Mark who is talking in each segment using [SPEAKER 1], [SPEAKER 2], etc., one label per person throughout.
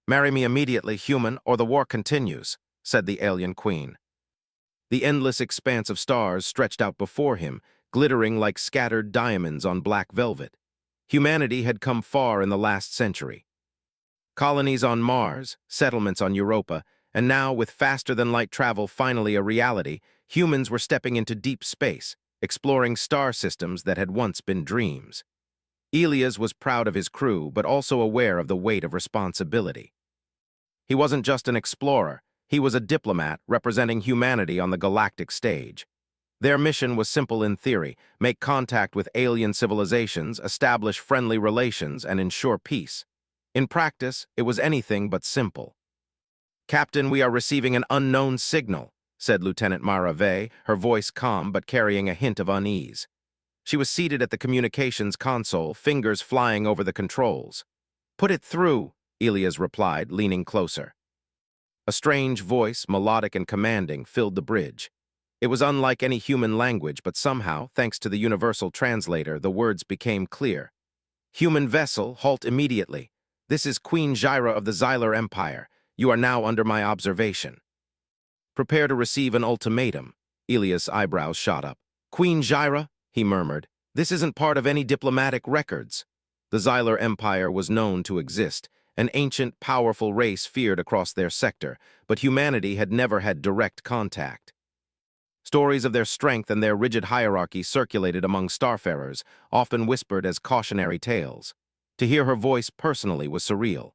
[SPEAKER 1] Marry me immediately, human, or the war continues, said the alien queen. The endless expanse of stars stretched out before him, glittering like scattered diamonds on black velvet. Humanity had come far in the last century. Colonies on Mars, settlements on Europa, and now, with faster-than-light travel finally a reality, humans were stepping into deep space, exploring star systems that had once been dreams. Elias was proud of his crew, but also aware of the weight of responsibility. He wasn't just an explorer, he was a diplomat representing humanity on the galactic stage. Their mission was simple in theory: make contact with alien civilizations, establish friendly relations, and ensure peace. In practice, it was anything but simple. "Captain, we are receiving an unknown signal," said Lieutenant Mara Vey, her voice calm but carrying a hint of unease. She was seated at the communications console, fingers flying over the controls. "Put it through," Elias replied, leaning closer. A strange voice, melodic and commanding, filled the bridge. It was unlike any human language, but somehow, thanks to the universal translator, the words became clear. "Human vessel, halt immediately. This is Queen Jyra of the Xylar Empire. You are now under my observation." "Prepare to receive an ultimatum." Elias' eyebrows shot up. "Queen Jyra?" he murmured. "This isn't part of any diplomatic records." The Xylar Empire was known to exist, an ancient, powerful race feared across their sector, but humanity had never had direct contact. Stories of their strength and their rigid hierarchy circulated among starfarers, often whispered as cautionary tales. To hear her voice personally was surreal.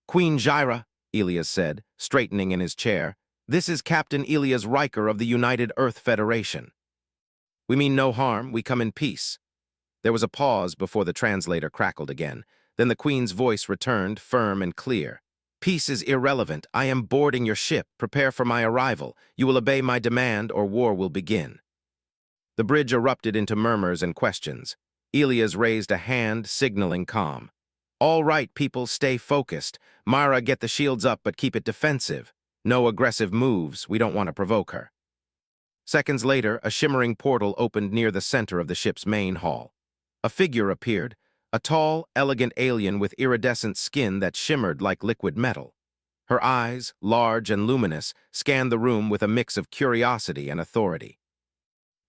[SPEAKER 1] "Queen Jyra," Elias said, straightening in his chair, "this is Captain Elias Riker of the United Earth Federation." "We mean no harm, we come in peace." There was a pause before the translator crackled again. Then the Queen's voice returned, firm and clear. "Peace is irrelevant. I am boarding your ship. Prepare for my arrival. You will obey my demand or war will begin." The bridge erupted into murmurs and questions. Elias raised a hand, signaling calm. "All right, people, stay focused. Mara, get the shields up, but keep it defensive. No aggressive moves. We don't want to provoke her." Seconds later, a shimmering portal opened near the center of the ship's main hall. A figure appeared, a tall, elegant alien with iridescent skin that shimmered like liquid metal. Her eyes, large and luminous, scanned the room with a mix of curiosity and authority.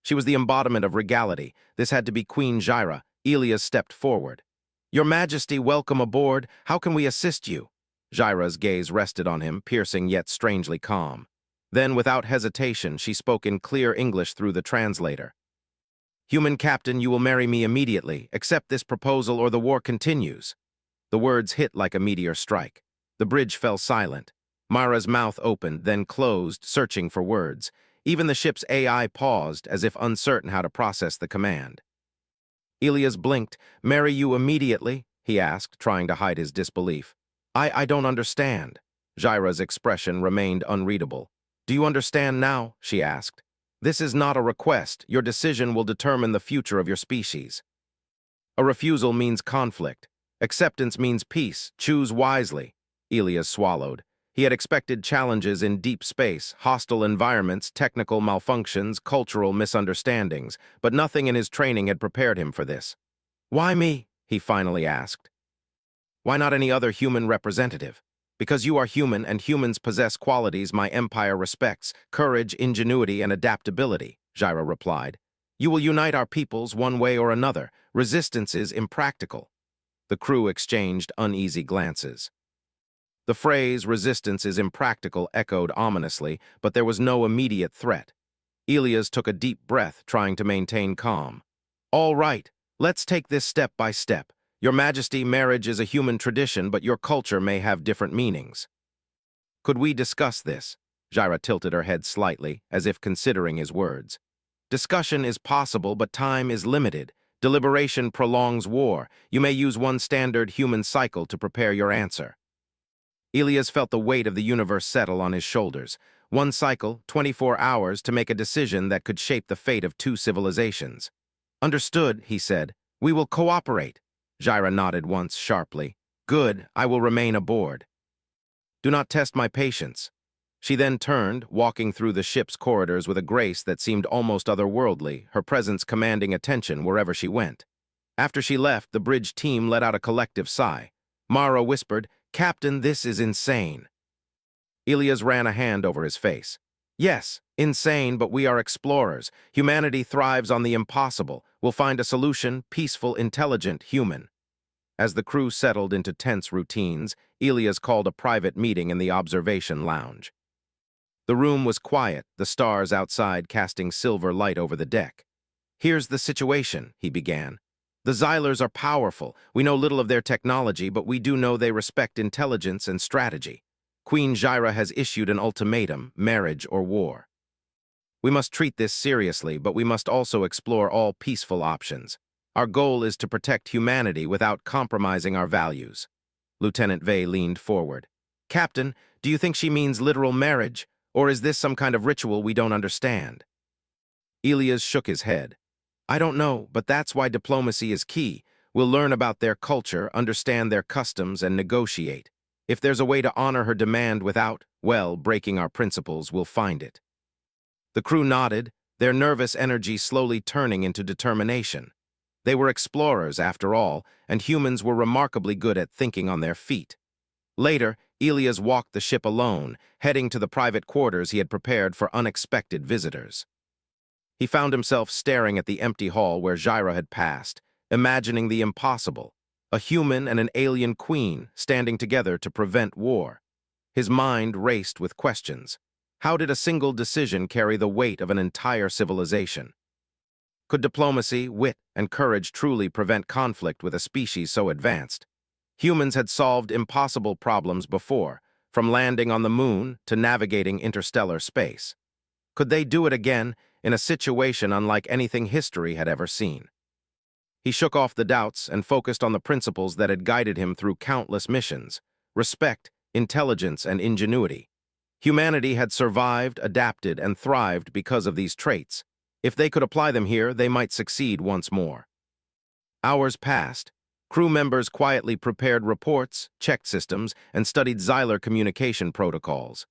[SPEAKER 1] She was the embodiment of regality. This had to be Queen Jyra. Elias stepped forward. "Your Majesty, welcome aboard. How can we assist you?" Jyra's gaze rested on him, piercing yet strangely calm. Then, without hesitation, she spoke in clear English through the translator. "Human captain, you will marry me immediately. Accept this proposal or the war continues." The words hit like a meteor strike. The bridge fell silent. Mara's mouth opened, then closed, searching for words. Even the ship's AI paused, as if uncertain how to process the command. Elias blinked. "Marry you immediately?" he asked, trying to hide his disbelief. I don't understand." Jyra's expression remained unreadable. "Do you understand now?" she asked. "This is not a request. Your decision will determine the future of your species. A refusal means conflict. Acceptance means peace. Choose wisely." Elias swallowed. He had expected challenges in deep space, hostile environments, technical malfunctions, cultural misunderstandings, but nothing in his training had prepared him for this. "Why me?" he finally asked. "Why not any other human representative? Because you are human and humans possess qualities my empire respects: courage, ingenuity, and adaptability," Jyra replied. "You will unite our peoples one way or another. Resistance is impractical." The crew exchanged uneasy glances. The phrase, "resistance is impractical," echoed ominously, but there was no immediate threat. Elias took a deep breath, trying to maintain calm. "All right, let's take this step by step. Your Majesty, marriage is a human tradition, but your culture may have different meanings." "Could we discuss this?" Jyra tilted her head slightly, as if considering his words. "Discussion is possible, but time is limited. Deliberation prolongs war. You may use one standard human cycle to prepare your answer." Elias felt the weight of the universe settle on his shoulders. One cycle, 24 hours, to make a decision that could shape the fate of two civilizations. "Understood," he said. "We will cooperate." Jyra nodded once sharply. "Good, I will remain aboard." "Do not test my patience." She then turned, walking through the ship's corridors with a grace that seemed almost otherworldly, her presence commanding attention wherever she went. After she left, the bridge team let out a collective sigh. Mara whispered, Captain, this is insane. Elias ran a hand over his face. Yes, insane, but we are explorers. Humanity thrives on the impossible. We'll find a solution, peaceful, intelligent, human. As the crew settled into tense routines, Elias called a private meeting in the observation lounge. The room was quiet, the stars outside casting silver light over the deck. Here's the situation, he began. The Xylers are powerful. We know little of their technology, but we do know they respect intelligence and strategy. Queen Jyra has issued an ultimatum, marriage or war. We must treat this seriously, but we must also explore all peaceful options. Our goal is to protect humanity without compromising our values. Lieutenant Vey leaned forward. Captain, do you think she means literal marriage, or is this some kind of ritual we don't understand? Elias shook his head. I don't know, but that's why diplomacy is key. We'll learn about their culture, understand their customs, and negotiate. If there's a way to honor her demand without, well, breaking our principles, we'll find it. The crew nodded, their nervous energy slowly turning into determination. They were explorers, after all, and humans were remarkably good at thinking on their feet. Later, Elias walked the ship alone, heading to the private quarters he had prepared for unexpected visitors. He found himself staring at the empty hall where Jyra had passed, imagining the impossible, a human and an alien queen standing together to prevent war. His mind raced with questions. How did a single decision carry the weight of an entire civilization? Could diplomacy, wit, and courage truly prevent conflict with a species so advanced? Humans had solved impossible problems before, from landing on the moon to navigating interstellar space. Could they do it again in a situation unlike anything history had ever seen? He shook off the doubts and focused on the principles that had guided him through countless missions: respect, intelligence, and ingenuity. Humanity had survived, adapted, and thrived because of these traits. If they could apply them here, they might succeed once more. Hours passed. Crew members quietly prepared reports, checked systems, and studied Xyler communication protocols.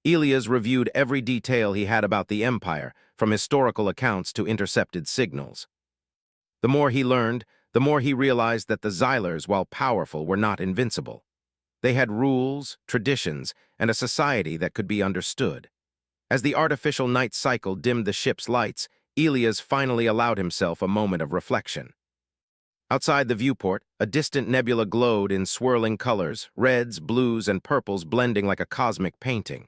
[SPEAKER 1] Elias reviewed every detail he had about the Empire, from historical accounts to intercepted signals. The more he learned, the more he realized that the Xylers, while powerful, were not invincible. They had rules, traditions, and a society that could be understood. As the artificial night cycle dimmed the ship's lights, Elias finally allowed himself a moment of reflection. Outside the viewport, a distant nebula glowed in swirling colors, reds, blues, and purples blending like a cosmic painting.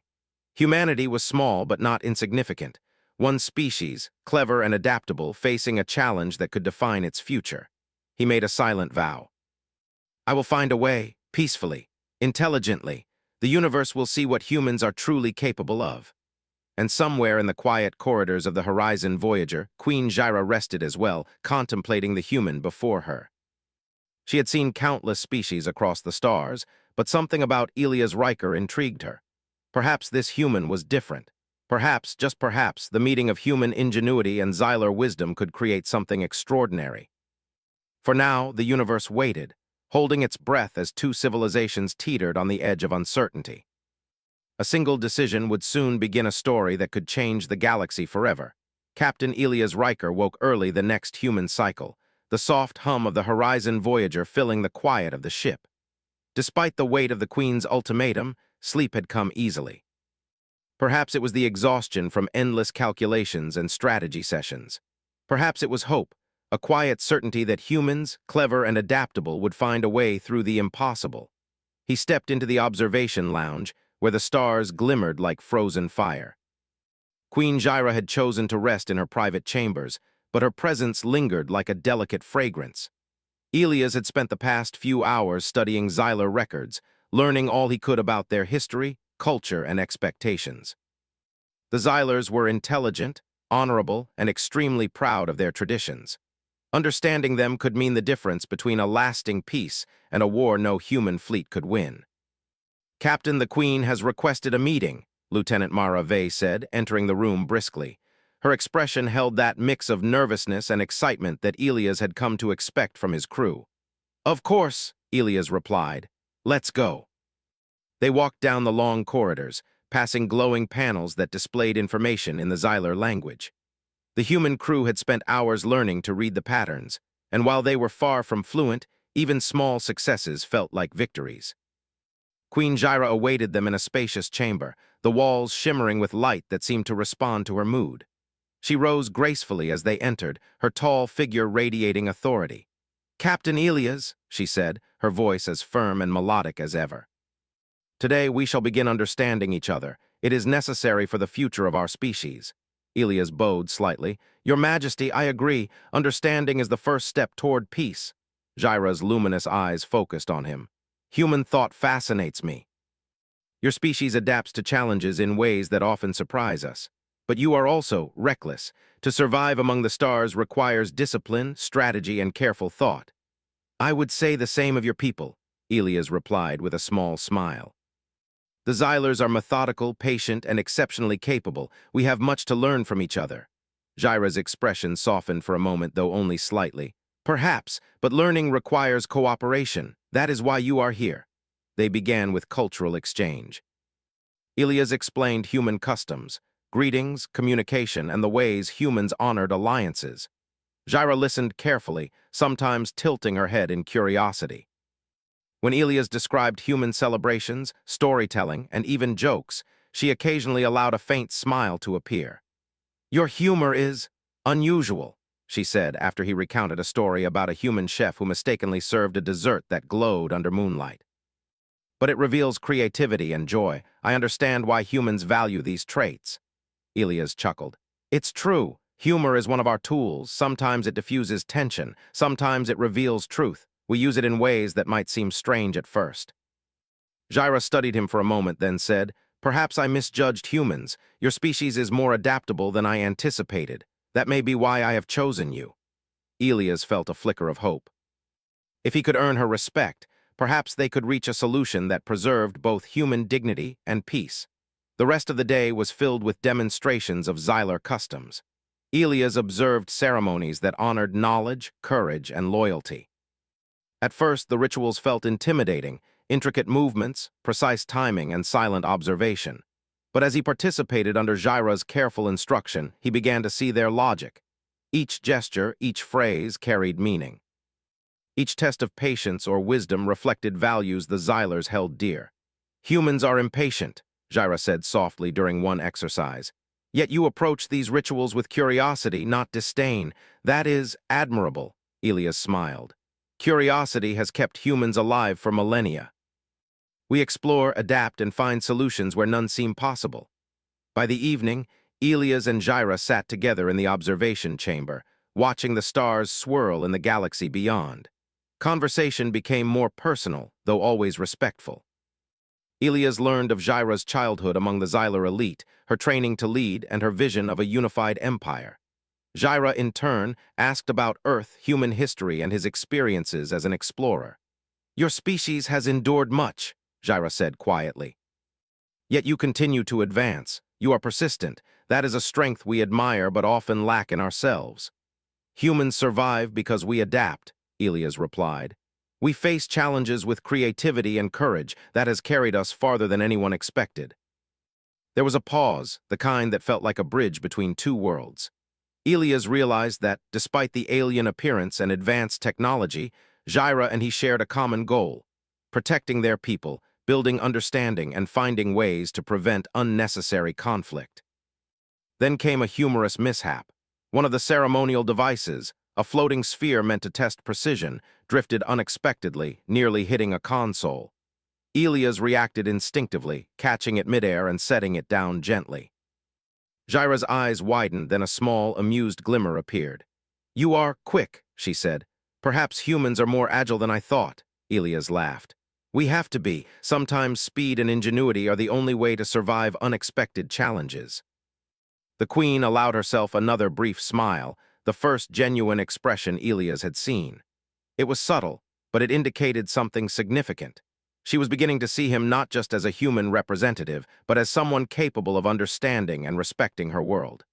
[SPEAKER 1] Humanity was small but not insignificant. One species, clever and adaptable, facing a challenge that could define its future. He made a silent vow. I will find a way, peacefully, intelligently. The universe will see what humans are truly capable of. And somewhere in the quiet corridors of the Horizon Voyager, Queen Jyra rested as well, contemplating the human before her. She had seen countless species across the stars, but something about Elias Riker intrigued her. Perhaps this human was different. Perhaps, just perhaps, the meeting of human ingenuity and Xyler wisdom could create something extraordinary. For now, the universe waited, holding its breath as two civilizations teetered on the edge of uncertainty. A single decision would soon begin a story that could change the galaxy forever. Captain Elias Riker woke early the next human cycle, the soft hum of the Horizon Voyager filling the quiet of the ship. Despite the weight of the Queen's ultimatum, sleep had come easily. Perhaps it was the exhaustion from endless calculations and strategy sessions. Perhaps it was hope, a quiet certainty that humans, clever and adaptable, would find a way through the impossible. He stepped into the observation lounge, where the stars glimmered like frozen fire. Queen Jyra had chosen to rest in her private chambers, but her presence lingered like a delicate fragrance. Elias had spent the past few hours studying Xyler records, learning all he could about their history, culture, and expectations. The Xylers were intelligent, honorable, and extremely proud of their traditions. Understanding them could mean the difference between a lasting peace and a war no human fleet could win. Captain, the Queen has requested a meeting, Lieutenant Mara Vey said, entering the room briskly. Her expression held that mix of nervousness and excitement that Elias had come to expect from his crew. Of course, Elias replied. Let's go. They walked down the long corridors, passing glowing panels that displayed information in the Xyler language. The human crew had spent hours learning to read the patterns, and while they were far from fluent, even small successes felt like victories. Queen Jyra awaited them in a spacious chamber, the walls shimmering with light that seemed to respond to her mood. She rose gracefully as they entered, her tall figure radiating authority. "Captain Elias," she said, her voice as firm and melodic as ever. "Today we shall begin understanding each other. It is necessary for the future of our species." Elias bowed slightly. "Your Majesty, I agree. Understanding is the first step toward peace." Jyra's luminous eyes focused on him. "Human thought fascinates me. Your species adapts to challenges in ways that often surprise us. But you are also reckless. To survive among the stars requires discipline, strategy, and careful thought." "I would say the same of your people," Elias replied with a small smile. "The Xylers are methodical, patient, and exceptionally capable. We have much to learn from each other." Jyra's expression softened for a moment, though only slightly. "Perhaps, but learning requires cooperation. That is why you are here." They began with cultural exchange. Elias explained human customs, greetings, communication, and the ways humans honored alliances. Jyra listened carefully, sometimes tilting her head in curiosity. When Elias described human celebrations, storytelling, and even jokes, she occasionally allowed a faint smile to appear. "Your humor is unusual," she said after he recounted a story about a human chef who mistakenly served a dessert that glowed under moonlight. "But it reveals creativity and joy. I understand why humans value these traits." Elias chuckled. "It's true. Humor is one of our tools. Sometimes it diffuses tension. Sometimes it reveals truth. We use it in ways that might seem strange at first." Jyra studied him for a moment, then said, "Perhaps I misjudged humans. Your species is more adaptable than I anticipated. That may be why I have chosen you." Elias felt a flicker of hope. If he could earn her respect, perhaps they could reach a solution that preserved both human dignity and peace. The rest of the day was filled with demonstrations of Xyler customs. Elias observed ceremonies that honored knowledge, courage, and loyalty. At first, the rituals felt intimidating, intricate movements, precise timing, and silent observation. But as he participated under Jyra's careful instruction, he began to see their logic. Each gesture, each phrase carried meaning. Each test of patience or wisdom reflected values the Xylers held dear. "Humans are impatient," Jyra said softly during one exercise. "Yet you approach these rituals with curiosity, not disdain. That is admirable," Elias smiled. "Curiosity has kept humans alive for millennia. We explore, adapt, and find solutions where none seem possible." By the evening, Elias and Jyra sat together in the observation chamber, watching the stars swirl in the galaxy beyond. Conversation became more personal, though always respectful. Elias learned of Jyra's childhood among the Xyler elite, her training to lead, and her vision of a unified empire. Jyra, in turn, asked about Earth, human history, and his experiences as an explorer. "Your species has endured much," Jyra said quietly. "Yet you continue to advance. You are persistent. That is a strength we admire but often lack in ourselves." "Humans survive because we adapt," Elias replied. "We face challenges with creativity and courage that has carried us farther than anyone expected." There was a pause, the kind that felt like a bridge between two worlds. Elias realized that, despite the alien appearance and advanced technology, Jyra and he shared a common goal: protecting their people, building understanding, and finding ways to prevent unnecessary conflict. Then came a humorous mishap. One of the ceremonial devices, a floating sphere meant to test precision, drifted unexpectedly, nearly hitting a console. Elias reacted instinctively, catching it midair and setting it down gently. Jyra's eyes widened, then a small, amused glimmer appeared. "You are quick," she said. "Perhaps humans are more agile than I thought," Elias laughed. "We have to be. Sometimes speed and ingenuity are the only way to survive unexpected challenges." The Queen allowed herself another brief smile, the first genuine expression Elias had seen. It was subtle, but it indicated something significant. She was beginning to see him not just as a human representative, but as someone capable of understanding and respecting her world.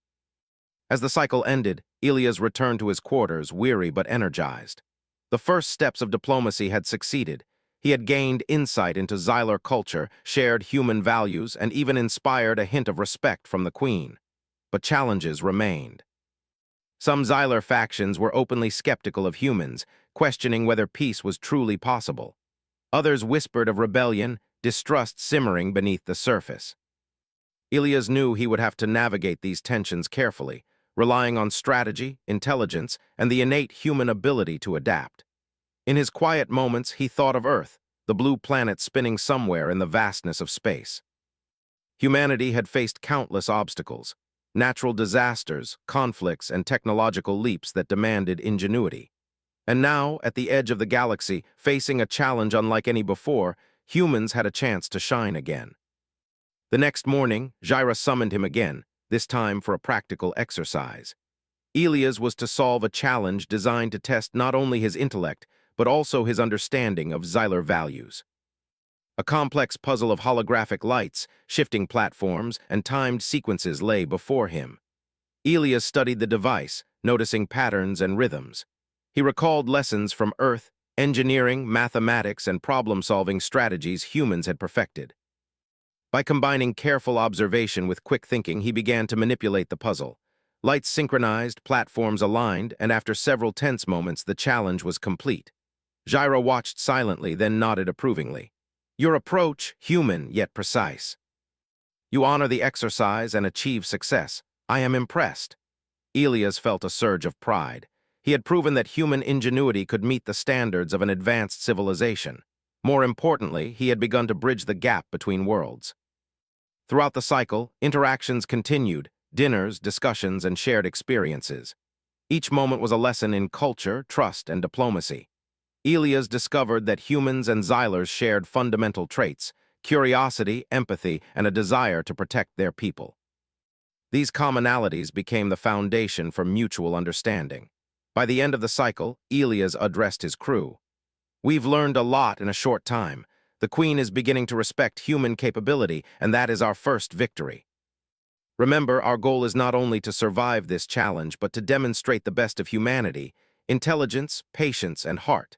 [SPEAKER 1] As the cycle ended, Elias returned to his quarters, weary but energized. The first steps of diplomacy had succeeded. He had gained insight into Xyler culture, shared human values, and even inspired a hint of respect from the Queen. But challenges remained. Some Xyler factions were openly skeptical of humans, questioning whether peace was truly possible. Others whispered of rebellion, distrust simmering beneath the surface. Elias knew he would have to navigate these tensions carefully, relying on strategy, intelligence, and the innate human ability to adapt. In his quiet moments, he thought of Earth, the blue planet spinning somewhere in the vastness of space. Humanity had faced countless obstacles, natural disasters, conflicts, and technological leaps that demanded ingenuity. And now, at the edge of the galaxy, facing a challenge unlike any before, humans had a chance to shine again. The next morning, Xayra summoned him again, this time for a practical exercise. Elias was to solve a challenge designed to test not only his intellect, but also his understanding of Xylar values. A complex puzzle of holographic lights, shifting platforms, and timed sequences lay before him. Elias studied the device, noticing patterns and rhythms. He recalled lessons from Earth, engineering, mathematics, and problem-solving strategies humans had perfected. By combining careful observation with quick thinking, he began to manipulate the puzzle. Lights synchronized, platforms aligned, and after several tense moments, the challenge was complete. Xayra watched silently, then nodded approvingly. Your approach, human yet precise. You honor the exercise and achieve success. I am impressed. Elias felt a surge of pride. He had proven that human ingenuity could meet the standards of an advanced civilization. More importantly, he had begun to bridge the gap between worlds. Throughout the cycle, interactions continued, dinners, discussions, and shared experiences. Each moment was a lesson in culture, trust, and diplomacy. Elias discovered that humans and Xylars shared fundamental traits: curiosity, empathy, and a desire to protect their people. These commonalities became the foundation for mutual understanding. By the end of the cycle, Elias addressed his crew. We've learned a lot in a short time. The Queen is beginning to respect human capability, and that is our first victory. Remember, our goal is not only to survive this challenge, but to demonstrate the best of humanity: intelligence, patience, and heart.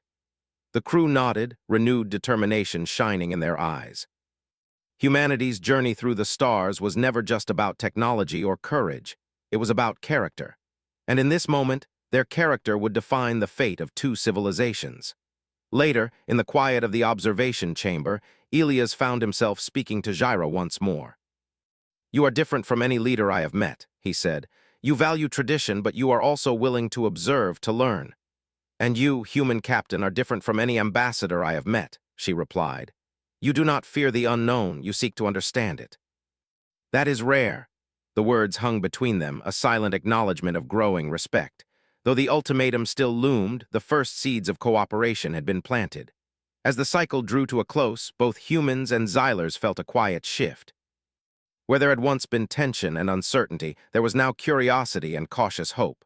[SPEAKER 1] The crew nodded, renewed determination shining in their eyes. Humanity's journey through the stars was never just about technology or courage. It was about character. And in this moment, their character would define the fate of two civilizations. Later, in the quiet of the observation chamber, Elias found himself speaking to Xayra once more. You are different from any leader I have met, he said. You value tradition, but you are also willing to observe, to learn. And you, human captain, are different from any ambassador I have met, she replied. You do not fear the unknown, you seek to understand it. That is rare. The words hung between them, a silent acknowledgement of growing respect. Though the ultimatum still loomed, the first seeds of cooperation had been planted. As the cycle drew to a close, both humans and Xylars felt a quiet shift. Where there had once been tension and uncertainty, there was now curiosity and cautious hope.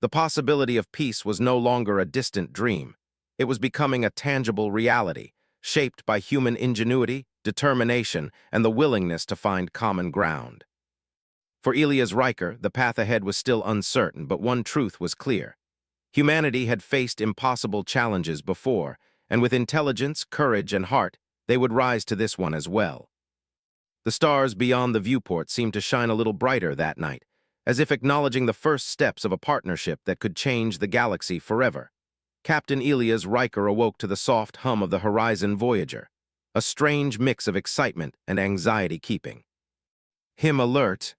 [SPEAKER 1] The possibility of peace was no longer a distant dream. It was becoming a tangible reality, shaped by human ingenuity, determination, and the willingness to find common ground. For Elias Riker, the path ahead was still uncertain, but one truth was clear. Humanity had faced impossible challenges before, and with intelligence, courage, and heart, they would rise to this one as well. The stars beyond the viewport seemed to shine a little brighter that night, as if acknowledging the first steps of a partnership that could change the galaxy forever. Captain Elias Riker awoke to the soft hum of the Horizon Voyager, a strange mix of excitement and anxiety-keeping. Him alert.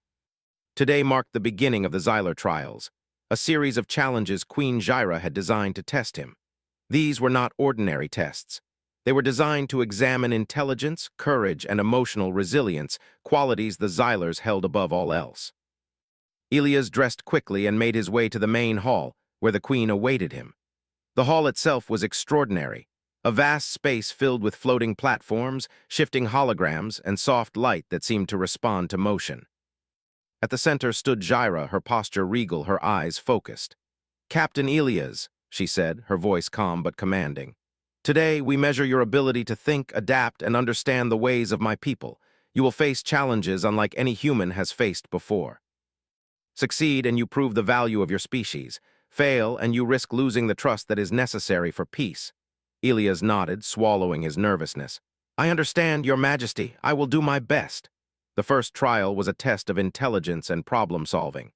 [SPEAKER 1] Today marked the beginning of the Xylar trials, a series of challenges Queen Xayra had designed to test him. These were not ordinary tests. They were designed to examine intelligence, courage, and emotional resilience, qualities the Xylars held above all else. Elias dressed quickly and made his way to the main hall, where the Queen awaited him. The hall itself was extraordinary, a vast space filled with floating platforms, shifting holograms, and soft light that seemed to respond to motion. At the center stood Xayra, her posture regal, her eyes focused. Captain Elias, she said, her voice calm but commanding. Today, we measure your ability to think, adapt, and understand the ways of my people. You will face challenges unlike any human has faced before. Succeed and you prove the value of your species. Fail and you risk losing the trust that is necessary for peace. Elias nodded, swallowing his nervousness. I understand, Your Majesty. I will do my best. The first trial was a test of intelligence and problem-solving.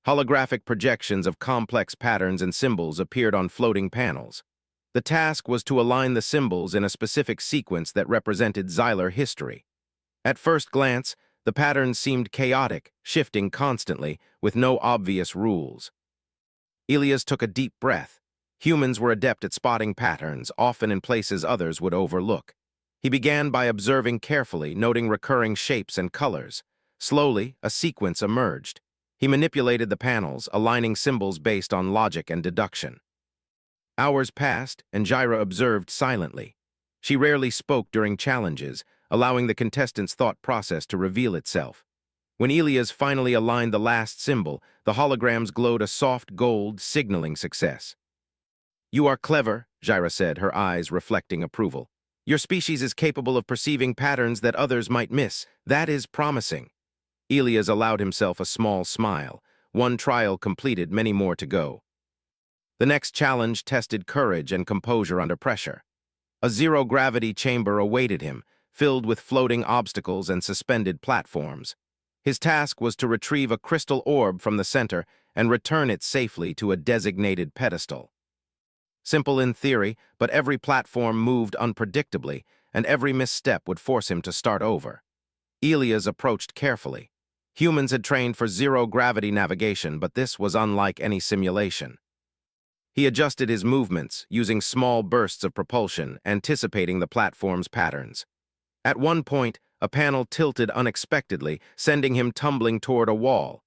[SPEAKER 1] Holographic projections of complex patterns and symbols appeared on floating panels. The task was to align the symbols in a specific sequence that represented Xylar history. At first glance, the patterns seemed chaotic, shifting constantly, with no obvious rules. Elias took a deep breath. Humans were adept at spotting patterns, often in places others would overlook. He began by observing carefully, noting recurring shapes and colors. Slowly, a sequence emerged. He manipulated the panels, aligning symbols based on logic and deduction. Hours passed, and Jaira observed silently. She rarely spoke during challenges, allowing the contestants' thought process to reveal itself. When Elias finally aligned the last symbol, the holograms glowed a soft gold, signaling success. "You are clever," Jaira said, her eyes reflecting approval. "Your species is capable of perceiving patterns that others might miss. That is promising." Elias allowed himself a small smile. One trial completed, many more to go. The next challenge tested courage and composure under pressure. A zero-gravity chamber awaited him, filled with floating obstacles and suspended platforms. His task was to retrieve a crystal orb from the center and return it safely to a designated pedestal. Simple in theory, but every platform moved unpredictably, and every misstep would force him to start over. Elias approached carefully. Humans had trained for zero-gravity navigation, but this was unlike any simulation. He adjusted his movements, using small bursts of propulsion, anticipating the platform's patterns. At one point, a panel tilted unexpectedly, sending him tumbling toward a wall.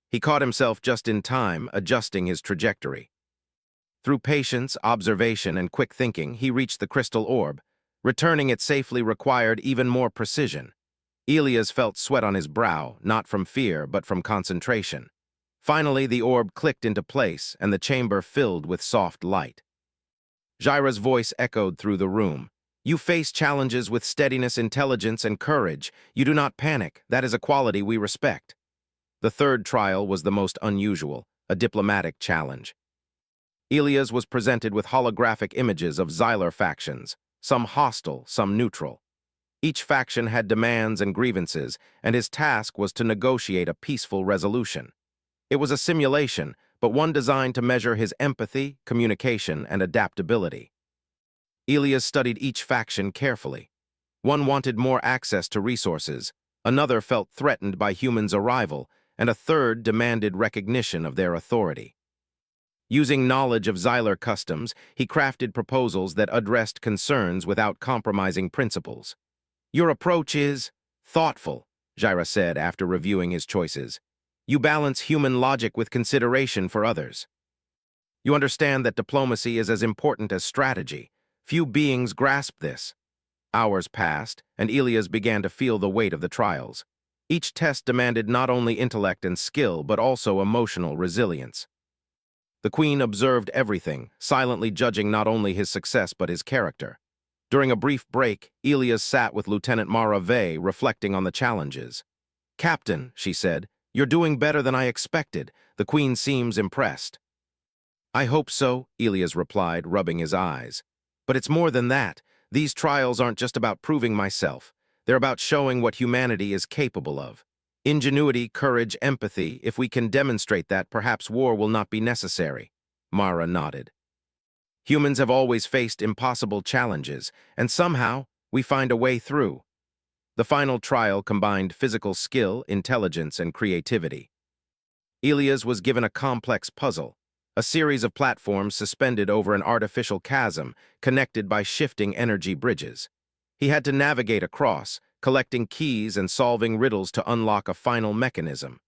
[SPEAKER 1] He caught himself just in time, adjusting his trajectory. Through patience, observation, and quick thinking, he reached the crystal orb. Returning it safely required even more precision. Elias felt sweat on his brow, not from fear, but from concentration. Finally, the orb clicked into place, and the chamber filled with soft light. Jaira's voice echoed through the room. "You face challenges with steadiness, intelligence, and courage. You do not panic. That is a quality we respect." The third trial was the most unusual, a diplomatic challenge. Elias was presented with holographic images of Xylar factions, some hostile, some neutral. Each faction had demands and grievances, and his task was to negotiate a peaceful resolution. It was a simulation, but one designed to measure his empathy, communication, and adaptability. Elias studied each faction carefully. One wanted more access to resources, another felt threatened by humans' arrival, and a third demanded recognition of their authority. Using knowledge of Xylar customs, he crafted proposals that addressed concerns without compromising principles. "Your approach is thoughtful," Jaira said after reviewing his choices. "You balance human logic with consideration for others. You understand that diplomacy is as important as strategy. Few beings grasp this." Hours passed, and Elias began to feel the weight of the trials. Each test demanded not only intellect and skill, but also emotional resilience. The Queen observed everything, silently judging not only his success but his character. During a brief break, Elias sat with Lieutenant Mara Vey, reflecting on the challenges. "Captain," she said, "you're doing better than I expected. The Queen seems impressed." "I hope so," Elias replied, rubbing his eyes. "But it's more than that. These trials aren't just about proving myself. They're about showing what humanity is capable of. Ingenuity, courage, empathy. If we can demonstrate that, perhaps war will not be necessary." Mara nodded. "Humans have always faced impossible challenges, and somehow we find a way through." The final trial combined physical skill, intelligence, and creativity. Elias was given a complex puzzle, a series of platforms suspended over an artificial chasm connected by shifting energy bridges. He had to navigate across, collecting keys and solving riddles to unlock a final mechanism.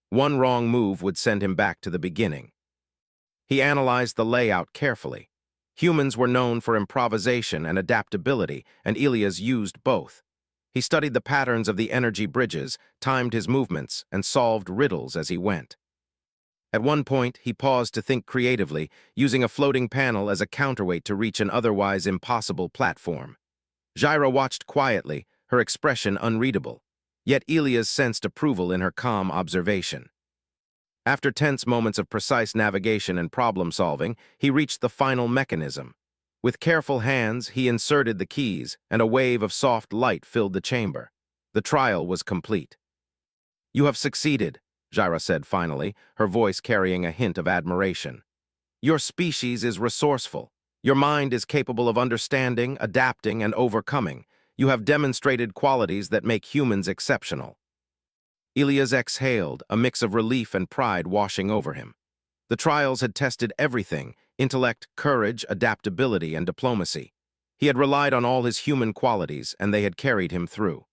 [SPEAKER 1] One wrong move would send him back to the beginning. He analyzed the layout carefully. Humans were known for improvisation and adaptability, and Elias used both. He studied the patterns of the energy bridges, timed his movements, and solved riddles as he went. At one point, he paused to think creatively, using a floating panel as a counterweight to reach an otherwise impossible platform. Jaira watched quietly, her expression unreadable. Yet Elias sensed approval in her calm observation. After tense moments of precise navigation and problem-solving, he reached the final mechanism. With careful hands, he inserted the keys, and a wave of soft light filled the chamber. The trial was complete. "You have succeeded," Jaira said finally, her voice carrying a hint of admiration. "Your species is resourceful. Your mind is capable of understanding, adapting, and overcoming. You have demonstrated qualities that make humans exceptional. Ilias exhaled, a mix of relief and pride washing over him. The trials had tested everything: intellect, courage, adaptability, and diplomacy. He had relied on all his human qualities, and they had carried him through.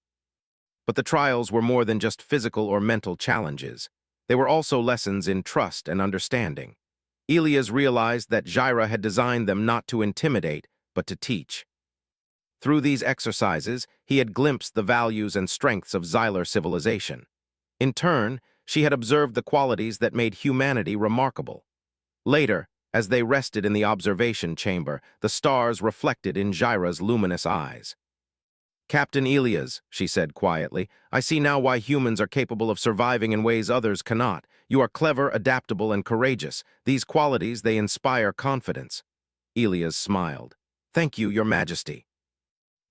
[SPEAKER 1] But the trials were more than just physical or mental challenges. They were also lessons in trust and understanding. Ilias realized that Jaira had designed them not to intimidate, but to teach. Through these exercises, he had glimpsed the values and strengths of Xylar civilization. In turn, she had observed the qualities that made humanity remarkable. Later, as they rested in the observation chamber, the stars reflected in Jaira's luminous eyes. "Captain Ilias," she said quietly, "I see now why humans are capable of surviving in ways others cannot. You are clever, adaptable, and courageous. These qualities, they inspire confidence." Ilias smiled. "Thank you, Your Majesty.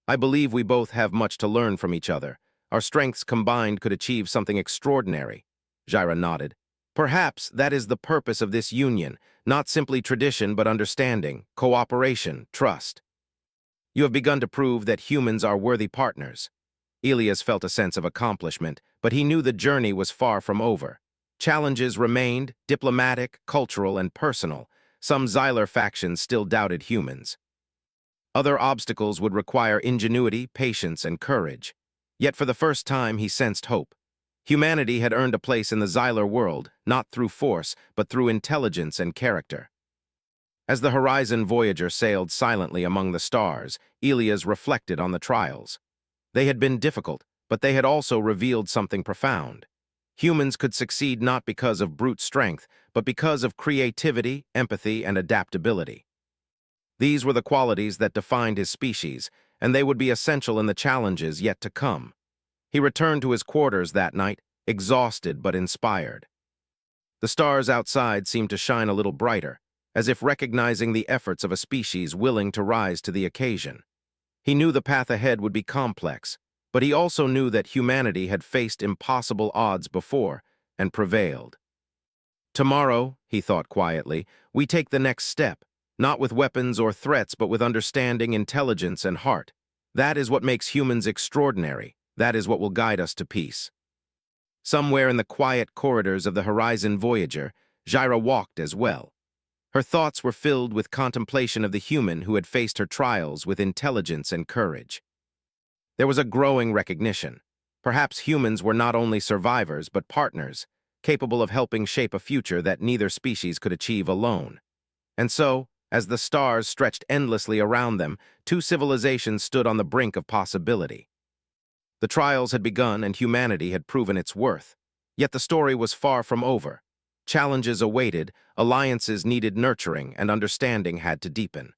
[SPEAKER 1] I believe we both have much to learn from each other. Our strengths combined could achieve something extraordinary." Jaira nodded. "Perhaps that is the purpose of this union, not simply tradition but understanding, cooperation, trust. You have begun to prove that humans are worthy partners." Ilias felt a sense of accomplishment, but he knew the journey was far from over. Challenges remained: diplomatic, cultural, and personal. Some Xylar factions still doubted humans. Other obstacles would require ingenuity, patience, and courage. Yet for the first time, he sensed hope. Humanity had earned a place in the Xylar world, not through force, but through intelligence and character. As the Horizon Voyager sailed silently among the stars, Ilias reflected on the trials. They had been difficult, but they had also revealed something profound. Humans could succeed not because of brute strength, but because of creativity, empathy, and adaptability. These were the qualities that defined his species, and they would be essential in the challenges yet to come. He returned to his quarters that night, exhausted but inspired. The stars outside seemed to shine a little brighter, as if recognizing the efforts of a species willing to rise to the occasion. He knew the path ahead would be complex, but he also knew that humanity had faced impossible odds before and prevailed. "Tomorrow," he thought quietly, "we take the next step, not with weapons or threats, but with understanding, intelligence, and heart. That is what makes humans extraordinary. That is what will guide us to peace." Somewhere in the quiet corridors of the Horizon Voyager, Jaira walked as well. Her thoughts were filled with contemplation of the human who had faced her trials with intelligence and courage. There was a growing recognition. Perhaps humans were not only survivors, but partners, capable of helping shape a future that neither species could achieve alone. And so, as the stars stretched endlessly around them, two civilizations stood on the brink of possibility. The trials had begun and humanity had proven its worth. Yet the story was far from over. Challenges awaited, alliances needed nurturing, and understanding had to deepen.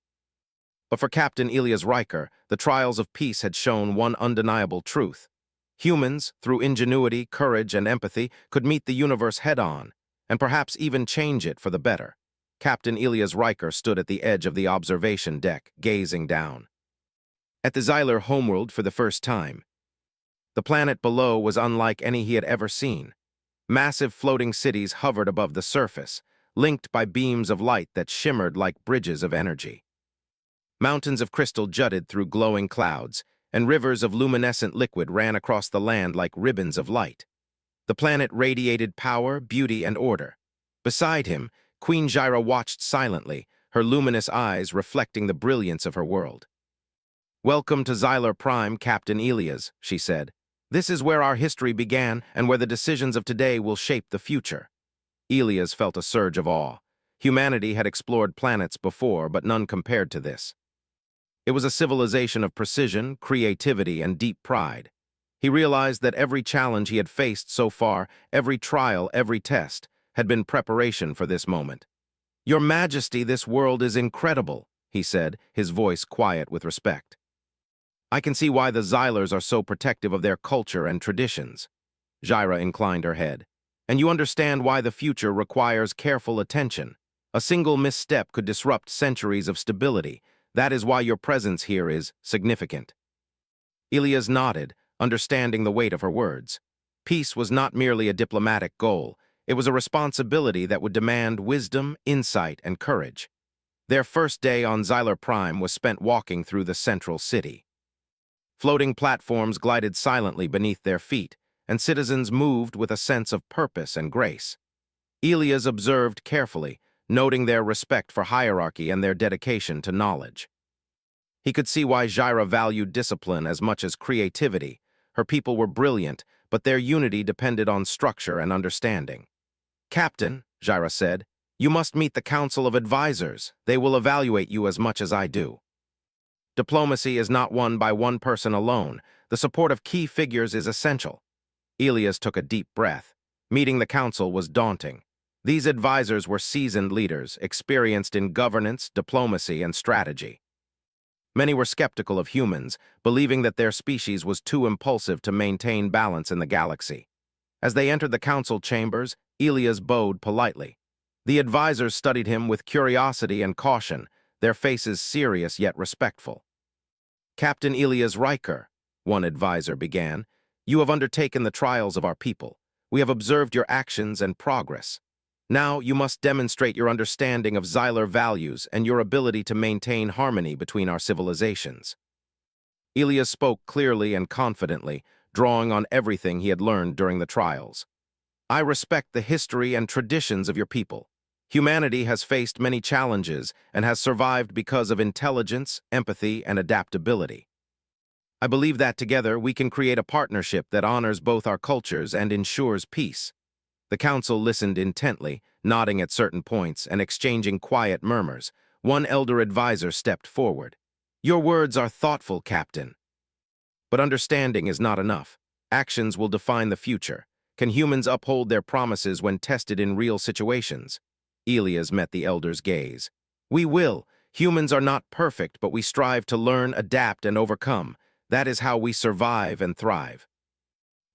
[SPEAKER 1] But for Captain Ilias Riker, the trials of peace had shown one undeniable truth. Humans, through ingenuity, courage, and empathy, could meet the universe head-on, and perhaps even change it for the better. Captain Ilias Riker stood at the edge of the observation deck, gazing down. At the Xylar homeworld for the first time, the planet below was unlike any he had ever seen. Massive floating cities hovered above the surface, linked by beams of light that shimmered like bridges of energy. Mountains of crystal jutted through glowing clouds, and rivers of luminescent liquid ran across the land like ribbons of light. The planet radiated power, beauty, and order. Beside him, Queen Jaira watched silently, her luminous eyes reflecting the brilliance of her world. "Welcome to Xylar Prime, Captain Ilias," she said. "This is where our history began and where the decisions of today will shape the future." Ilias felt a surge of awe. Humanity had explored planets before, but none compared to this. It was a civilization of precision, creativity, and deep pride. He realized that every challenge he had faced so far, every trial, every test, had been preparation for this moment. "Your Majesty, this world is incredible," he said, his voice quiet with respect. "I can see why the Xylars are so protective of their culture and traditions." Jaira inclined her head. "And you understand why the future requires careful attention. A single misstep could disrupt centuries of stability. That is why your presence here is significant." Ilias nodded, understanding the weight of her words. Peace was not merely a diplomatic goal. It was a responsibility that would demand wisdom, insight, and courage. Their first day on Xylar Prime was spent walking through the central city. Floating platforms glided silently beneath their feet, and citizens moved with a sense of purpose and grace. Elias observed carefully, noting their respect for hierarchy and their dedication to knowledge. He could see why Xyra valued discipline as much as creativity. Her people were brilliant, but their unity depended on structure and understanding. "Captain," Xyra said, "you must meet the Council of Advisors. They will evaluate you as much as I do." Diplomacy is not won by one person alone. The support of key figures is essential. Elias took a deep breath. Meeting the council was daunting. These advisors were seasoned leaders, experienced in governance, diplomacy, and strategy. Many were skeptical of humans, believing that their species was too impulsive to maintain balance in the galaxy. As they entered the council chambers, Elias bowed politely. The advisors studied him with curiosity and caution, their faces serious yet respectful. "Captain Elias Riker," one advisor began, "you have undertaken the trials of our people. We have observed your actions and progress. Now you must demonstrate your understanding of Xylar values and your ability to maintain harmony between our civilizations." Elias spoke clearly and confidently, drawing on everything he had learned during the trials. "I respect the history and traditions of your people. Humanity has faced many challenges and has survived because of intelligence, empathy, and adaptability. I believe that together we can create a partnership that honors both our cultures and ensures peace." The council listened intently, nodding at certain points and exchanging quiet murmurs. One elder advisor stepped forward. "Your words are thoughtful, Captain. But understanding is not enough. Actions will define the future. Can humans uphold their promises when tested in real situations?" Elias met the elder's gaze. "We will. Humans are not perfect, but we strive to learn, adapt, and overcome. That is how we survive and thrive.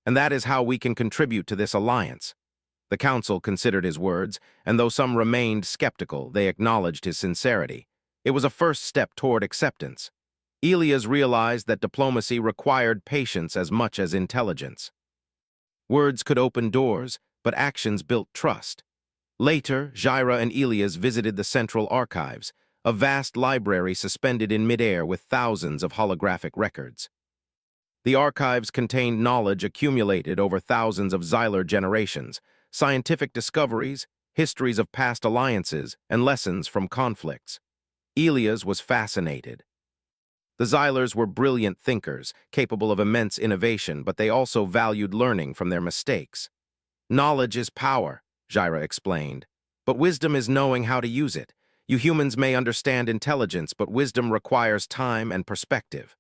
[SPEAKER 1] And that is how we can contribute to this alliance." The council considered his words, and though some remained skeptical, they acknowledged his sincerity. It was a first step toward acceptance. Elias realized that diplomacy required patience as much as intelligence. Words could open doors, but actions built trust. Later, Xyra and Elias visited the Central Archives, a vast library suspended in midair with thousands of holographic records. The archives contained knowledge accumulated over thousands of Xylar generations, scientific discoveries, histories of past alliances, and lessons from conflicts. Elias was fascinated. The Xylars were brilliant thinkers, capable of immense innovation, but they also valued learning from their mistakes. "Knowledge is power," Xyra explained, "but wisdom is knowing how to use it. You humans may understand intelligence, but wisdom requires time and perspective."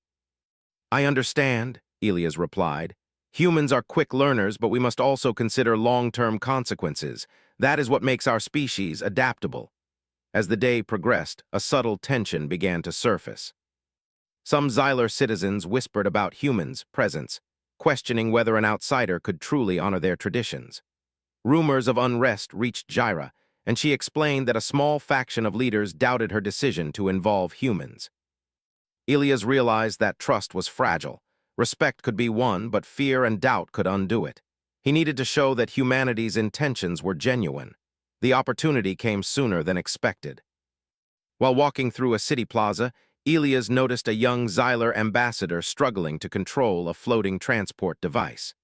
[SPEAKER 1] "I understand," Elias replied. "Humans are quick learners, but we must also consider long-term consequences. That is what makes our species adaptable." As the day progressed, a subtle tension began to surface. Some Xylar citizens whispered about humans' presence, questioning whether an outsider could truly honor their traditions. Rumors of unrest reached Xyra, and she explained that a small faction of leaders doubted her decision to involve humans. Elias realized that trust was fragile. Respect could be won, but fear and doubt could undo it. He needed to show that humanity's intentions were genuine. The opportunity came sooner than expected. While walking through a city plaza, Elias noticed a young Xylar ambassador struggling to control a floating transport device.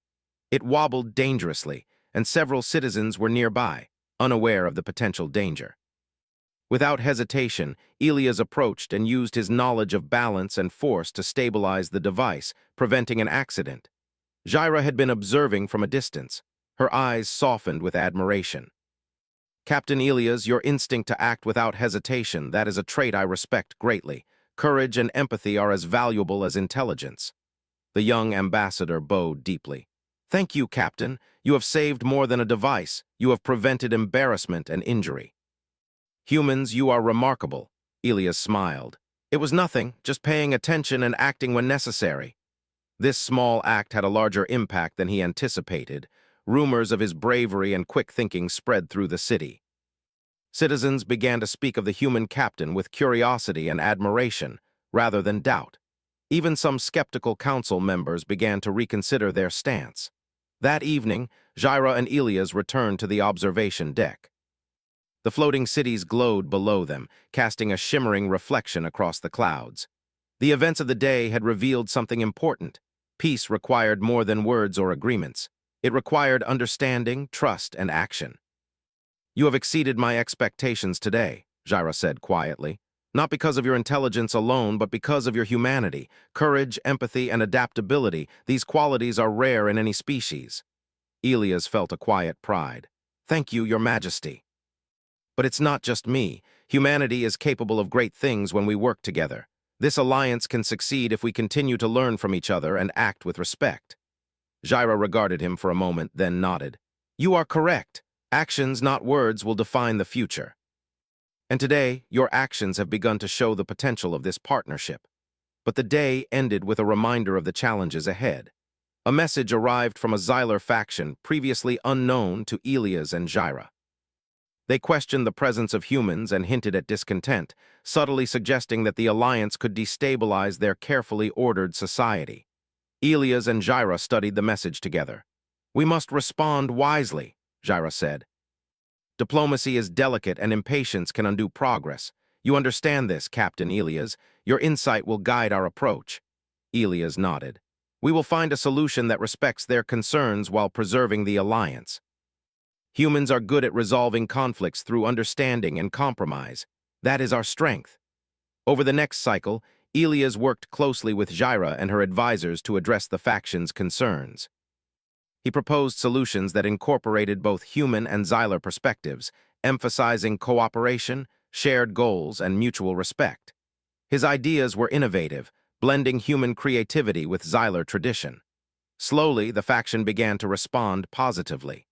[SPEAKER 1] It wobbled dangerously, and several citizens were nearby, unaware of the potential danger. Without hesitation, Elias approached and used his knowledge of balance and force to stabilize the device, preventing an accident. Xyra had been observing from a distance. Her eyes softened with admiration. "Captain Elias, your instinct to act without hesitation, that is a trait I respect greatly. Courage and empathy are as valuable as intelligence." The young ambassador bowed deeply. "Thank you, Captain. You have saved more than a device. You have prevented embarrassment and injury." "Humans, you are remarkable," Elias smiled. "It was nothing, just paying attention and acting when necessary." This small act had a larger impact than he anticipated. Rumors of his bravery and quick thinking spread through the city. Citizens began to speak of the human captain with curiosity and admiration, rather than doubt. Even some skeptical council members began to reconsider their stance. That evening, Xyra and Elias returned to the observation deck. The floating cities glowed below them, casting a shimmering reflection across the clouds. The events of the day had revealed something important. Peace required more than words or agreements. It required understanding, trust, and action. "You have exceeded my expectations today," Jaira said quietly. "Not because of your intelligence alone, but because of your humanity, courage, empathy, and adaptability. These qualities are rare in any species." Elias felt a quiet pride. "Thank you, Your Majesty." "But it's not just me. Humanity is capable of great things when we work together. This alliance can succeed if we continue to learn from each other and act with respect." Jaira regarded him for a moment, then nodded. "You are correct. Actions, not words, will define the future. And today, your actions have begun to show the potential of this partnership." But the day ended with a reminder of the challenges ahead. A message arrived from a Xylar faction previously unknown to Elias and Jaira. They questioned the presence of humans and hinted at discontent, subtly suggesting that the alliance could destabilize their carefully ordered society. Elias and Jaira studied the message together. "We must respond wisely," Jaira said. "Diplomacy is delicate and impatience can undo progress. You understand this, Captain Elias. Your insight will guide our approach." Elias nodded. "We will find a solution that respects their concerns while preserving the alliance. Humans are good at resolving conflicts through understanding and compromise. That is our strength." Over the next cycle, Elias worked closely with Jaira and her advisors to address the faction's concerns. He proposed solutions that incorporated both human and Xylar perspectives, emphasizing cooperation, shared goals, and mutual respect. His ideas were innovative, blending human creativity with Xylar tradition. Slowly, the faction began to respond positively.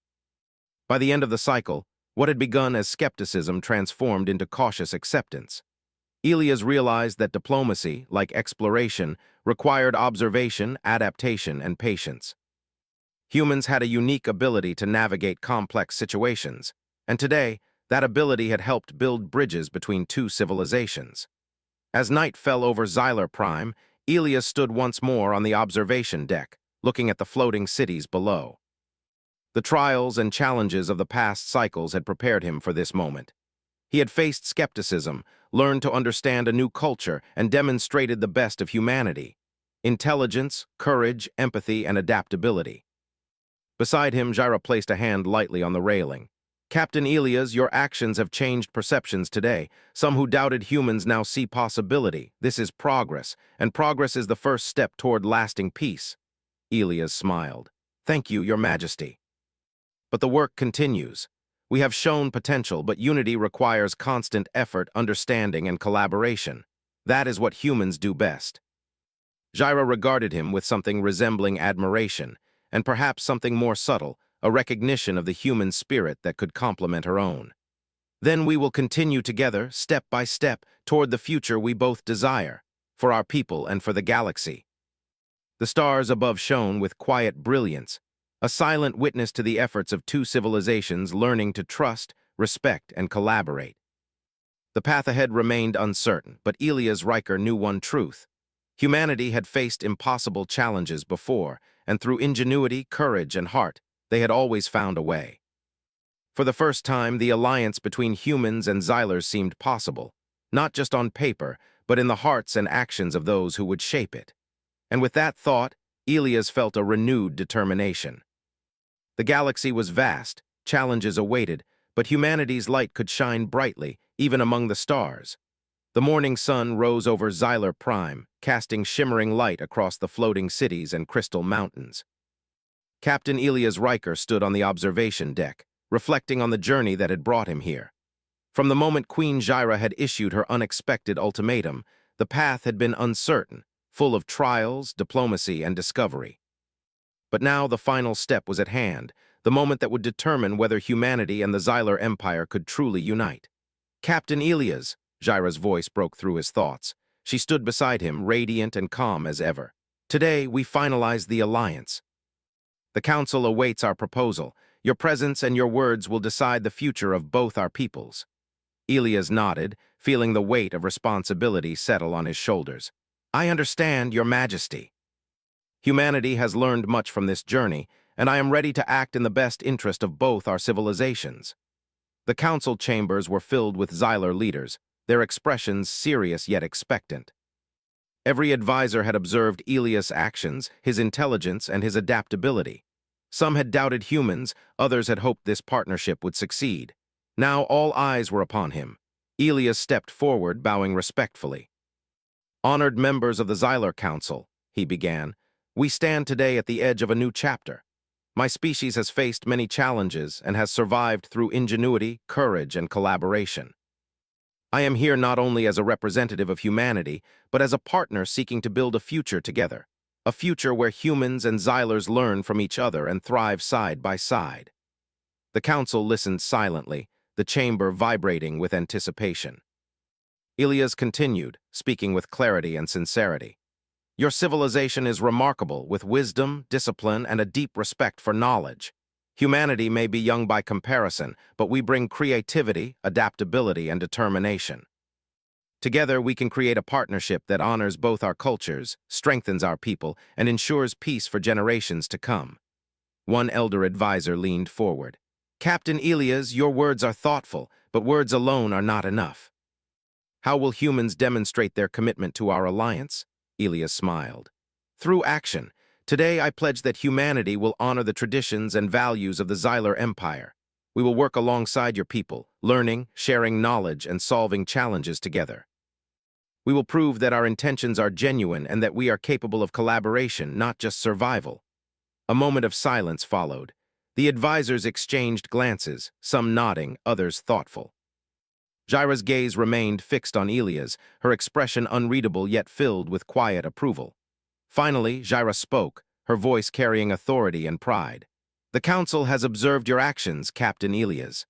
[SPEAKER 1] By the end of the cycle, what had begun as skepticism transformed into cautious acceptance. Elias realized that diplomacy, like exploration, required observation, adaptation, and patience. Humans had a unique ability to navigate complex situations, and today, that ability had helped build bridges between two civilizations. As night fell over Xylar Prime, Elias stood once more on the observation deck, looking at the floating cities below. The trials and challenges of the past cycles had prepared him for this moment. He had faced skepticism, learned to understand a new culture, and demonstrated the best of humanity: intelligence, courage, empathy, and adaptability. Beside him, Jaira placed a hand lightly on the railing. "Captain Elias, your actions have changed perceptions today. Some who doubted humans now see possibility. This is progress, and progress is the first step toward lasting peace." Elias smiled. "Thank you, Your Majesty." "But the work continues. We have shown potential, but unity requires constant effort, understanding, and collaboration. That is what humans do best." Jaira regarded him with something resembling admiration, and perhaps something more subtle, a recognition of the human spirit that could complement her own. "Then we will continue together, step by step, toward the future we both desire, for our people and for the galaxy." The stars above shone with quiet brilliance, a silent witness to the efforts of two civilizations learning to trust, respect, and collaborate. The path ahead remained uncertain, but Elias Riker knew one truth. Humanity had faced impossible challenges before, and through ingenuity, courage, and heart, they had always found a way. For the first time, the alliance between humans and Xylars seemed possible, not just on paper, but in the hearts and actions of those who would shape it. And with that thought, Elias felt a renewed determination. The galaxy was vast, challenges awaited, but humanity's light could shine brightly, even among the stars. The morning sun rose over Xylar Prime, casting shimmering light across the floating cities and crystal mountains. Captain Elias Riker stood on the observation deck, reflecting on the journey that had brought him here. From the moment Queen Jaira had issued her unexpected ultimatum, the path had been uncertain, full of trials, diplomacy, and discovery. But now the final step was at hand, the moment that would determine whether humanity and the Xylar Empire could truly unite. "Captain Elias," Jaira's voice broke through his thoughts. She stood beside him, radiant and calm as ever. "Today, we finalize the alliance. The Council awaits our proposal. Your presence and your words will decide the future of both our peoples." Elias nodded, feeling the weight of responsibility settle on his shoulders. "I understand, Your Majesty. Humanity has learned much from this journey, and I am ready to act in the best interest of both our civilizations." The council chambers were filled with Xylar leaders, their expressions serious yet expectant. Every advisor had observed Elias' actions, his intelligence, and his adaptability. Some had doubted humans, others had hoped this partnership would succeed. Now all eyes were upon him. Elias stepped forward, bowing respectfully. "Honored members of the Xylar Council," he began, "we stand today at the edge of a new chapter. My species has faced many challenges and has survived through ingenuity, courage, and collaboration. I am here not only as a representative of humanity, but as a partner seeking to build a future together, a future where humans and Xylars learn from each other and thrive side by side." The council listened silently, the chamber vibrating with anticipation. Elias continued, speaking with clarity and sincerity. "Your civilization is remarkable, with wisdom, discipline, and a deep respect for knowledge. Humanity may be young by comparison, but we bring creativity, adaptability, and determination. Together, we can create a partnership that honors both our cultures, strengthens our people, and ensures peace for generations to come." One elder advisor leaned forward. "Captain Elias, your words are thoughtful, but words alone are not enough. How will humans demonstrate their commitment to our alliance?" Elias smiled. "Through action. Today I pledge that humanity will honor the traditions and values of the Xylar Empire. We will work alongside your people, learning, sharing knowledge, and solving challenges together. We will prove that our intentions are genuine and that we are capable of collaboration, not just survival." A moment of silence followed. The advisors exchanged glances, some nodding, others thoughtful. Jaira's gaze remained fixed on Elias, her expression unreadable yet filled with quiet approval. Finally, Jaira spoke, her voice carrying authority and pride. "The council has observed your actions, Captain Elias.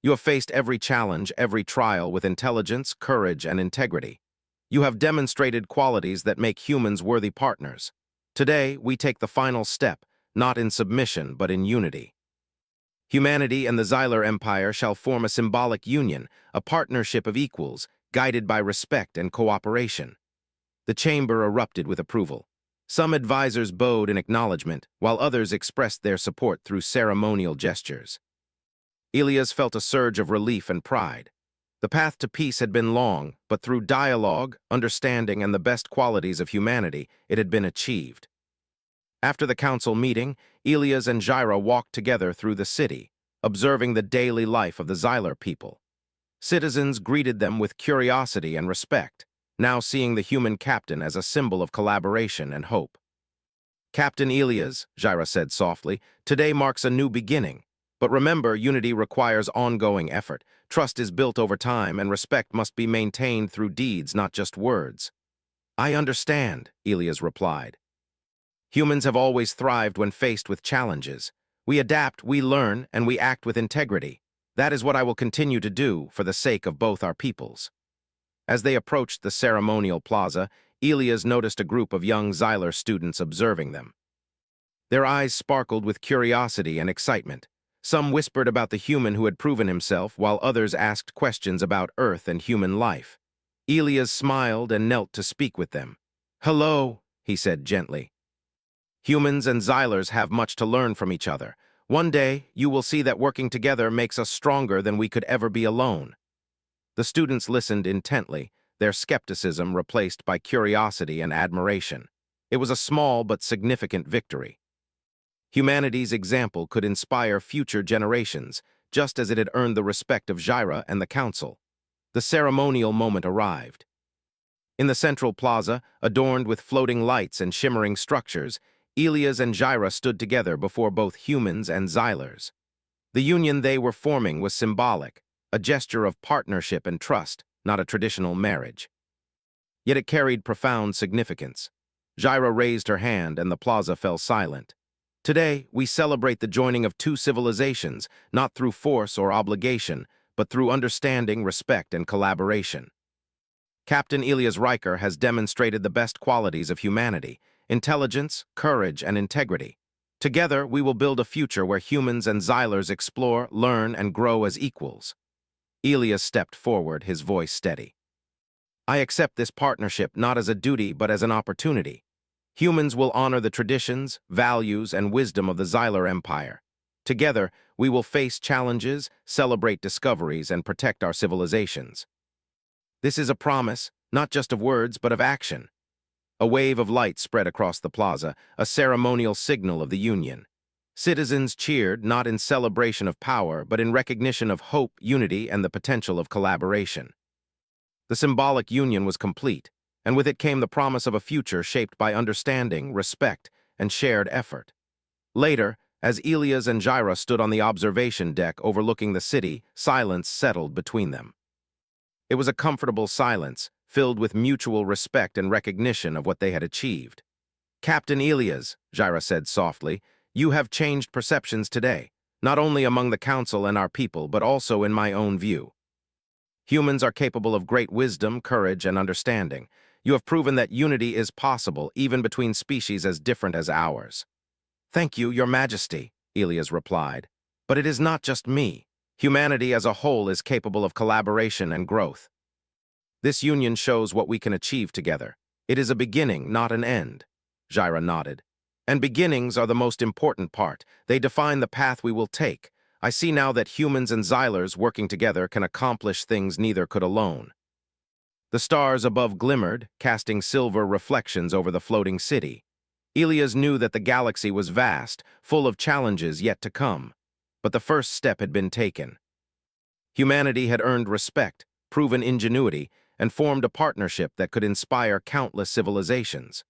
[SPEAKER 1] You have faced every challenge, every trial with intelligence, courage, and integrity. You have demonstrated qualities that make humans worthy partners. Today, we take the final step, not in submission, but in unity. Humanity and the Xylar Empire shall form a symbolic union, a partnership of equals, guided by respect and cooperation." The chamber erupted with approval. Some advisors bowed in acknowledgement, while others expressed their support through ceremonial gestures. Elias felt a surge of relief and pride. The path to peace had been long, but through dialogue, understanding, and the best qualities of humanity, it had been achieved. After the council meeting, Elias and Jaira walked together through the city, observing the daily life of the Xylar people. Citizens greeted them with curiosity and respect, now seeing the human captain as a symbol of collaboration and hope. "Captain Elias," Jaira said softly, "today marks a new beginning. But remember, unity requires ongoing effort. Trust is built over time, and respect must be maintained through deeds, not just words." "I understand," Elias replied. "Humans have always thrived when faced with challenges. We adapt, we learn, and we act with integrity. That is what I will continue to do for the sake of both our peoples." As they approached the ceremonial plaza, Elias noticed a group of young Xylar students observing them. Their eyes sparkled with curiosity and excitement. Some whispered about the human who had proven himself, while others asked questions about Earth and human life. Elias smiled and knelt to speak with them. "Hello," he said gently. "Humans and Xylars have much to learn from each other. One day, you will see that working together makes us stronger than we could ever be alone." The students listened intently, their skepticism replaced by curiosity and admiration. It was a small but significant victory. Humanity's example could inspire future generations, just as it had earned the respect of Jaira and the council. The ceremonial moment arrived. In the central plaza, adorned with floating lights and shimmering structures, Elias and Jaira stood together before both humans and Xylars. The union they were forming was symbolic, a gesture of partnership and trust, not a traditional marriage. Yet it carried profound significance. Jaira raised her hand and the plaza fell silent. "Today, we celebrate the joining of two civilizations, not through force or obligation, but through understanding, respect, and collaboration. Captain Elias Riker has demonstrated the best qualities of humanity: intelligence, courage, and integrity. Together, we will build a future where humans and Xylars explore, learn, and grow as equals." Elias stepped forward, his voice steady. "I accept this partnership not as a duty but as an opportunity. Humans will honor the traditions, values, and wisdom of the Xylar Empire. Together, we will face challenges, celebrate discoveries, and protect our civilizations. This is a promise, not just of words, but of action. A wave of light spread across the plaza, a ceremonial signal of the Union. Citizens cheered not in celebration of power, but in recognition of hope, unity, and the potential of collaboration. The symbolic union was complete, and with it came the promise of a future shaped by understanding, respect, and shared effort. Later, as Elias and Gyra stood on the observation deck overlooking the city, silence settled between them. It was a comfortable silence, filled with mutual respect and recognition of what they had achieved. "Captain Elias," Gyra said softly, "you have changed perceptions today, not only among the council and our people, but also in my own view. Humans are capable of great wisdom, courage, and understanding. You have proven that unity is possible, even between species as different as ours." "Thank you, Your Majesty," Elias replied. "But it is not just me. Humanity as a whole is capable of collaboration and growth. This union shows what we can achieve together. It is a beginning, not an end." Gyra nodded. "And beginnings are the most important part. They define the path we will take. I see now that humans and Xylers working together can accomplish things neither could alone." The stars above glimmered, casting silver reflections over the floating city. Elias knew that the galaxy was vast, full of challenges yet to come. But the first step had been taken. Humanity had earned respect, proven ingenuity, and formed a partnership that could inspire countless civilizations.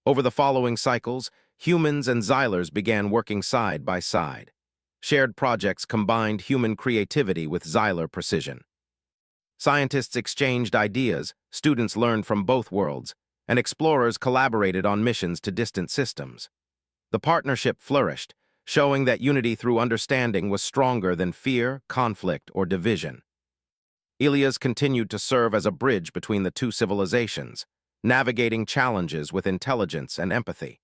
[SPEAKER 1] Over the following cycles, humans and Xylers began working side by side. Shared projects combined human creativity with Xyler precision. Scientists exchanged ideas, students learned from both worlds, and explorers collaborated on missions to distant systems. The partnership flourished, showing that unity through understanding was stronger than fear, conflict, or division. Elias continued to serve as a bridge between the two civilizations, navigating challenges with intelligence and empathy.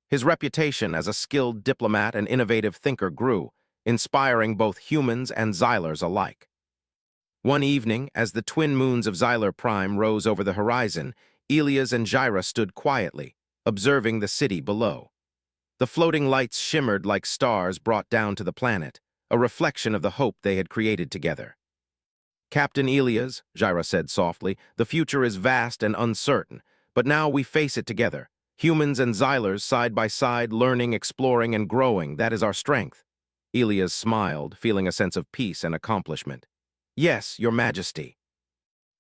[SPEAKER 1] His reputation as a skilled diplomat and innovative thinker grew, inspiring both humans and Xylers alike. One evening, as the twin moons of Xyler Prime rose over the horizon, Elias and Gyra stood quietly, observing the city below. The floating lights shimmered like stars brought down to the planet, a reflection of the hope they had created together. "Captain Elias," Gyra said softly, "the future is vast and uncertain, but now we face it together. Humans and Xylers side by side, learning, exploring, and growing, that is our strength." Elias smiled, feeling a sense of peace and accomplishment. "Yes, Your Majesty.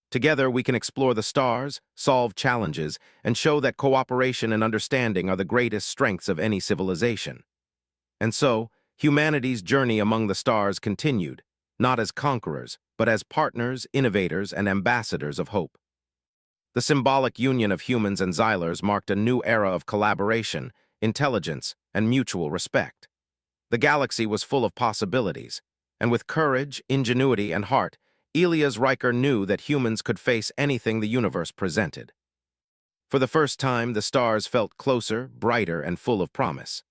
[SPEAKER 1] Together we can explore the stars, solve challenges, and show that cooperation and understanding are the greatest strengths of any civilization." And so, humanity's journey among the stars continued, not as conquerors, but as partners, innovators, and ambassadors of hope. The symbolic union of humans and Xylers marked a new era of collaboration, intelligence, and mutual respect. The galaxy was full of possibilities, and with courage, ingenuity, and heart, Elias Riker knew that humans could face anything the universe presented. For the first time, the stars felt closer, brighter, and full of promise.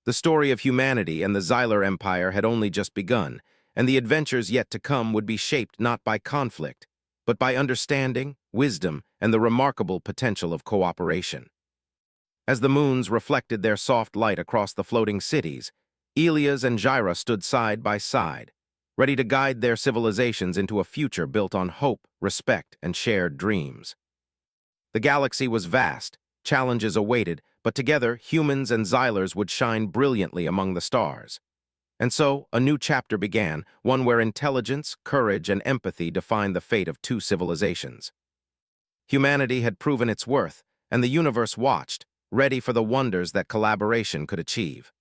[SPEAKER 1] The story of humanity and the Xyler Empire had only just begun, and the adventures yet to come would be shaped not by conflict, but by understanding, wisdom, and the remarkable potential of cooperation. As the moons reflected their soft light across the floating cities, Elias and Gyra stood side by side, ready to guide their civilizations into a future built on hope, respect, and shared dreams. The galaxy was vast, challenges awaited, but together humans and Xylers would shine brilliantly among the stars. And so, a new chapter began, one where intelligence, courage, and empathy defined the fate of two civilizations. Humanity had proven its worth, and the universe watched, ready for the wonders that collaboration could achieve.